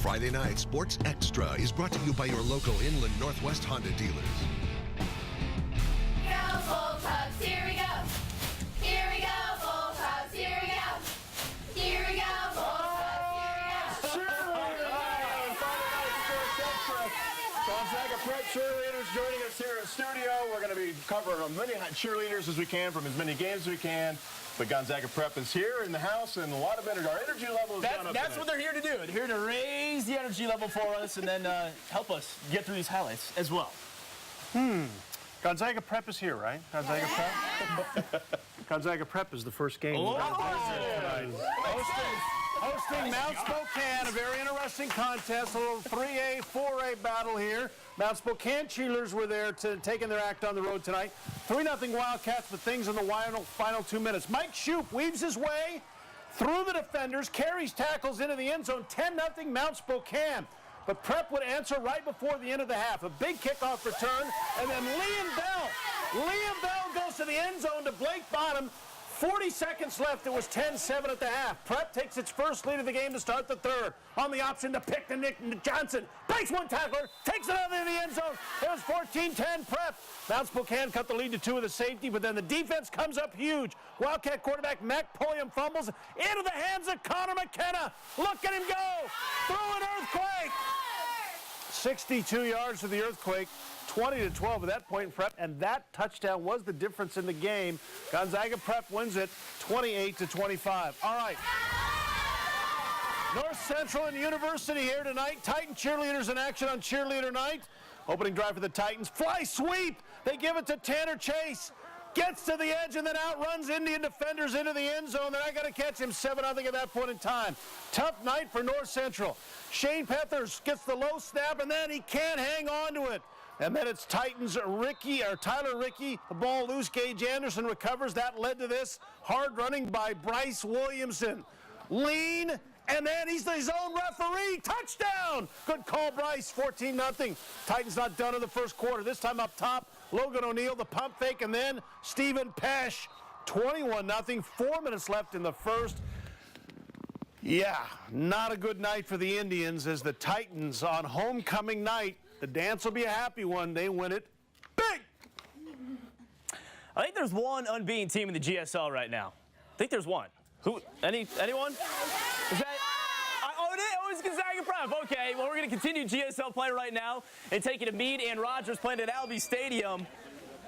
Friday Night Sports Extra is brought to you by your local Inland Northwest Honda dealers. Go Bulldogs, here we go. Here we go, Bulldogs, here we go. Here we go, Bulldogs, here we go. Gonzaga Prep cheerleaders joining us here in the studio. We're going to be covering as many cheerleaders as we can from as many games as we can. But Gonzaga Prep is here in the house, and a lot of energy. Our energy level is gone up. That's what they're here to do. They're here to raise the energy level for us and then help us get through these highlights as well. Gonzaga Prep is here, right? Gonzaga Prep? Gonzaga Prep is the first game. Hosting Mount Spokane, a very interesting contest, a little 3A, 4A battle here. Mount Spokane cheerleaders were there taking their act on the road tonight. 3-0 Wildcats, but things in the final 2 minutes. Mike Shoup weaves his way through the defenders, carries tackles into the end zone, 10-0 Mount Spokane. But Prep would answer right before the end of the half. A big kickoff return, and then Liam Bell goes to the end zone to Blake Bottom. 40 seconds left. It was 10-7 at the half. Prep takes its first lead of the game to start the third. On the option to pick to Nick Johnson. Breaks one tackler, takes another in the end zone. It was 14-10 Prep. Mount Spokane cut the lead to 2 with a safety, but then the defense comes up huge. Wildcat quarterback Mac Pulliam fumbles into the hands of Connor McKenna. Look at him go through an earthquake. 62 yards to the earthquake. 20-12 at that point in Prep, and that touchdown was the difference in the game. Gonzaga Prep wins it 28-25. All right. North Central and University here tonight. Titan cheerleaders in action on cheerleader night. Opening drive for the Titans. Fly sweep. They give it to Tanner Chase. Gets to the edge and then outruns Indian defenders into the end zone. Then I got to catch him 7-0 at that point in time. Tough night for North Central. Shane Pethers gets the low snap and then he can't hang on to it. And then it's Titans Tyler Rickey, the ball loose. Gage Anderson recovers. That led to this hard running by Bryce Williamson. Lean, and then he's his own referee. Touchdown! Good call, Bryce. 14-0. Titans not done in the first quarter. This time up top, Logan O'Neal, the pump fake, and then Stephen Pesh. 21-0. 4 minutes left in the first. Yeah, not a good night for the Indians as the Titans on homecoming night. The dance will be a happy one. They win it big. I think there's one unbeaten team in the GSL right now. I think there's one. Who? Anyone? Is that? It's Gonzaga Prep. Okay, well, we're going to continue GSL play right now and take it to Meade and Rogers playing at Albee Stadium.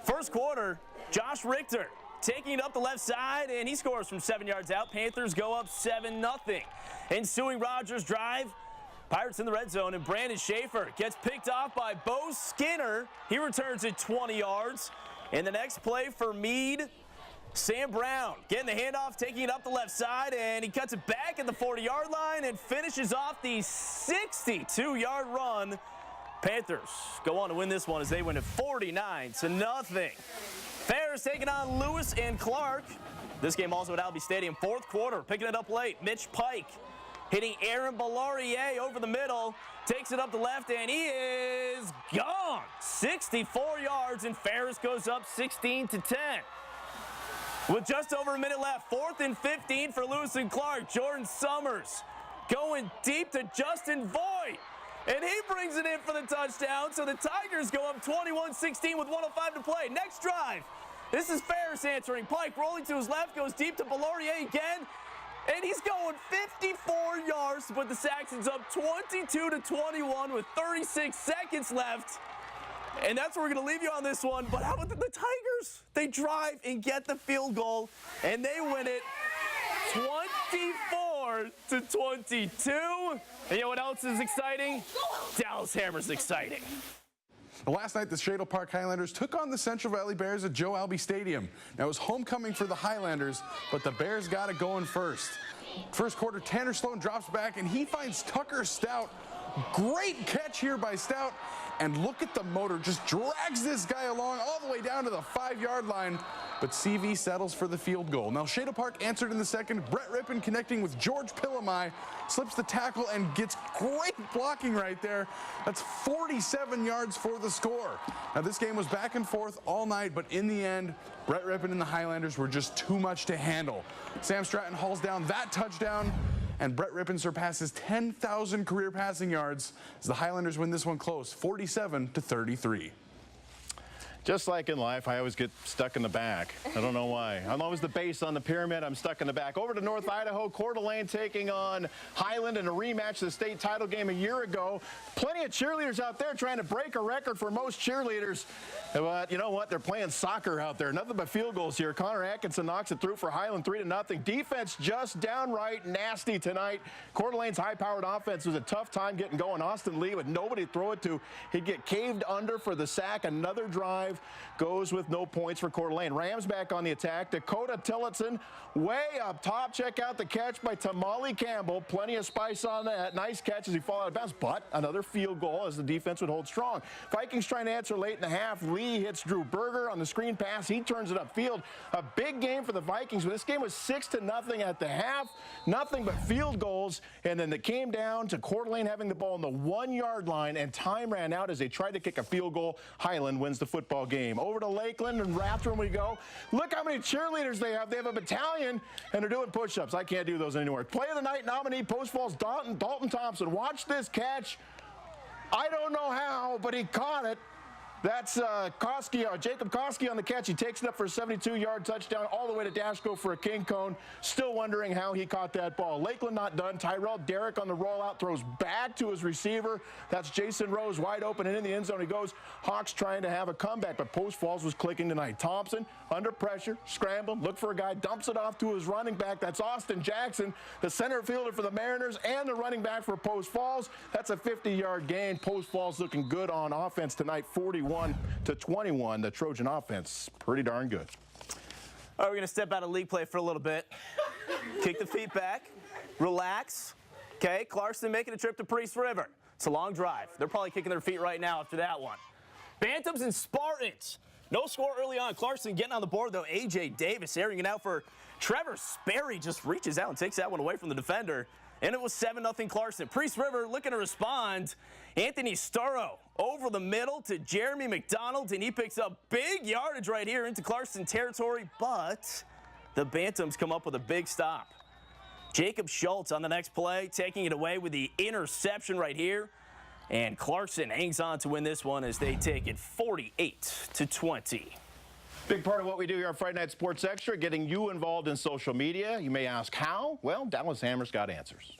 First quarter, Josh Richter taking it up the left side, and he scores from 7 yards out. Panthers go up 7-0. Ensuing Rogers drive. Pirates in the red zone, and Brandon Schaefer gets picked off by Bo Skinner. He returns it 20 yards. And the next play for Meade, Sam Brown getting the handoff, taking it up the left side, and he cuts it back at the 40-yard line and finishes off the 62-yard run. Panthers go on to win this one as they win it 49-0. Ferris taking on Lewis and Clark. This game also at Albee Stadium. Fourth quarter, picking it up late. Mitch Pike hitting Aaron Laurier over the middle, takes it up the left, and he is gone. 64 yards, and Ferris goes up 16-10. With just over a minute left, 4th and 15 for Lewis and Clark. Jordan Summers going deep to Justin Voigt, and he brings it in for the touchdown. So the Tigers go up 21-16 with 1:05 to play. Next drive, this is Ferris answering. Pike rolling to his left, goes deep to Laurier again. And he's going 54 yards to put the Saxons up 22-21 with 36 seconds left. And that's where we're going to leave you on this one. But how about the Tigers? They drive and get the field goal, and they win it 24-22. And you know what else is exciting? Dallas Hammer's exciting. Last night, the Shadle Park Highlanders took on the Central Valley Bears at Joe Albee Stadium. Now, it was homecoming for the Highlanders, but the Bears got it going first. First quarter, Tanner Sloan drops back, and he finds Tucker Stout. Great catch here by Stout. And look at the motor, just drags this guy along all the way down to the 5-yard line. But CV settles for the field goal. Now, Shadle Park answered in the second. Brett Rippon connecting with George Pillamai, slips the tackle and gets great blocking right there. That's 47 yards for the score. Now, this game was back and forth all night, but in the end, Brett Rippon and the Highlanders were just too much to handle. Sam Stratton hauls down that touchdown. And Brett Rippon surpasses 10,000 career passing yards as the Highlanders win this one close, 47-33. Just like in life, I always get stuck in the back. I don't know why. I'm always the base on the pyramid. I'm stuck in the back. Over to North Idaho, Coeur d'Alene taking on Highland in a rematch of the state title game a year ago. Plenty of cheerleaders out there trying to break a record for most cheerleaders. But you know what? They're playing soccer out there. Nothing but field goals here. Connor Atkinson knocks it through for Highland 3-0. Defense just downright nasty tonight. Coeur d'Alene's high-powered offense was a tough time getting going. Austin Lee with nobody to throw it to. He'd get caved under for the sack. Another drive goes with no points for Coeur d'Alene. Rams back on the attack. Dakota Tillotson way up top. Check out the catch by Tamale Campbell. Plenty of spice on that. Nice catch as he fall out of bounds, but another field goal as the defense would hold strong. Vikings trying to answer late in the half. Lee hits Drew Berger on the screen pass. He turns it upfield. A big game for the Vikings, but this game was 6-0 at the half. Nothing but field goals, and then it came down to Coeur d'Alene having the ball on the 1-yard line, and time ran out as they tried to kick a field goal. Highland wins the football game. Over to Lakeland and Rathdrum we go. Look how many cheerleaders they have. They have a battalion, and they're doing push-ups. I can't do those anymore. Play of the night nominee, Post Falls Dalton Thompson. Watch this catch. I don't know how, but he caught it. That's Jacob Koski on the catch. He takes it up for a 72-yard touchdown all the way to Dashko for a king cone. Still wondering how he caught that ball. Lakeland not done. Tyrell Derrick on the rollout throws back to his receiver. That's Jason Rose wide open and in the end zone he goes. Hawks trying to have a comeback, but Post Falls was clicking tonight. Thompson under pressure, scrambled, look for a guy, dumps it off to his running back. That's Austin Jackson, the center fielder for the Mariners and the running back for Post Falls. That's a 50-yard gain. Post Falls looking good on offense tonight, 41-21. The Trojan offense, pretty darn good. All right, we're going to step out of league play for a little bit. Kick the feet back. Relax. Okay, Clarkson making a trip to Priest River. It's a long drive. They're probably kicking their feet right now after that one. Bantams and Spartans. No score early on. Clarkson getting on the board, though. A.J. Davis airing it out for Trevor Sperry. Just reaches out and takes that one away from the defender. And it was 7-0 Clarkson. Priest River looking to respond. Anthony Sturrow over the middle to Jeremy McDonald, and he picks up big yardage right here into Clarkson territory, but the Bantams come up with a big stop. Jacob Schultz on the next play, taking it away with the interception right here. And Clarkson hangs on to win this one as they take it 48-20. Big part of what we do here on Friday Night Sports Extra, getting you involved in social media. You may ask how? Well, Dallas Hammer's got answers.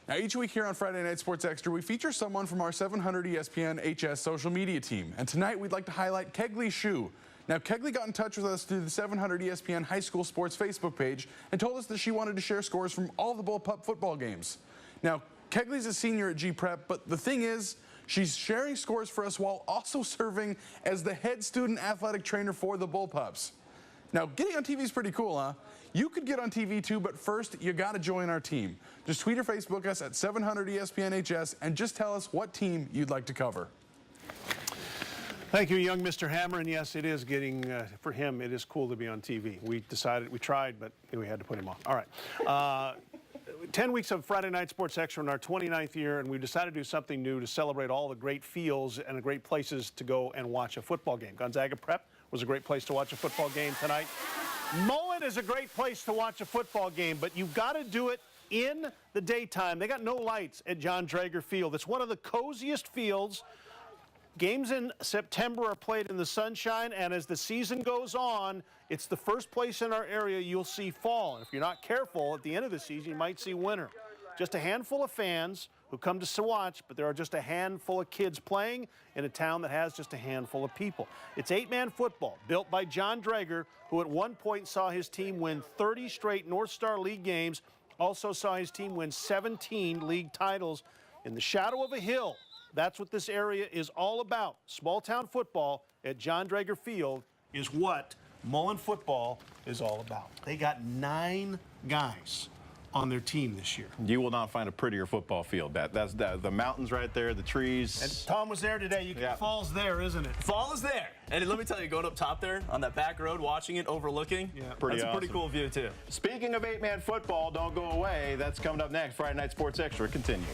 Now, each week here on Friday Night Sports Extra, we feature someone from our 700 ESPN HS social media team. And tonight, we'd like to highlight Kegley Shu. Now, Kegley got in touch with us through the 700 ESPN High School Sports Facebook page and told us that she wanted to share scores from all the Bullpup football games. Now, Kegley's a senior at G-Prep, but the thing is, she's sharing scores for us while also serving as the head student athletic trainer for the Bullpups. Now, getting on TV is pretty cool, huh? You could get on TV too, but first, you got to join our team. Just tweet or Facebook us at 700 ESPN HS and just tell us what team you'd like to cover. Thank you, young Mr. Hammer. And yes, it is getting, for him, it is cool to be on TV. We tried, but we had to put him on. All right. 10 weeks of Friday Night Sports Extra in our 29th year, and we decided to do something new to celebrate all the great fields and the great places to go and watch a football game. Gonzaga Prep was a great place to watch a football game tonight. Mullen is a great place to watch a football game, but you've got to do it in the daytime. They got no lights at John Drager Field. It's one of the coziest fields. Games in September are played in the sunshine, and as the season goes on, it's the first place in our area you'll see fall. And if you're not careful, at the end of the season, you might see winter. Just a handful of fans who come to watch, but there are just a handful of kids playing in a town that has just a handful of people. It's 8-man football, built by John Drager, who at one point saw his team win 30 straight North Star League games, also saw his team win 17 league titles in the shadow of a hill. That's what this area is all about. Small town football at John Drager Field is what Mullen football is all about. They got 9 guys on their team this year. You will not find a prettier football field. That's the mountains right there, the trees. And Tom was there today. Fall's there, isn't it? Fall is there. And let me tell you, going up top there on that back road, watching it, overlooking, that's a pretty cool view, too. Speaking of 8-man football, don't go away. That's coming up next. Friday Night Sports Extra continues.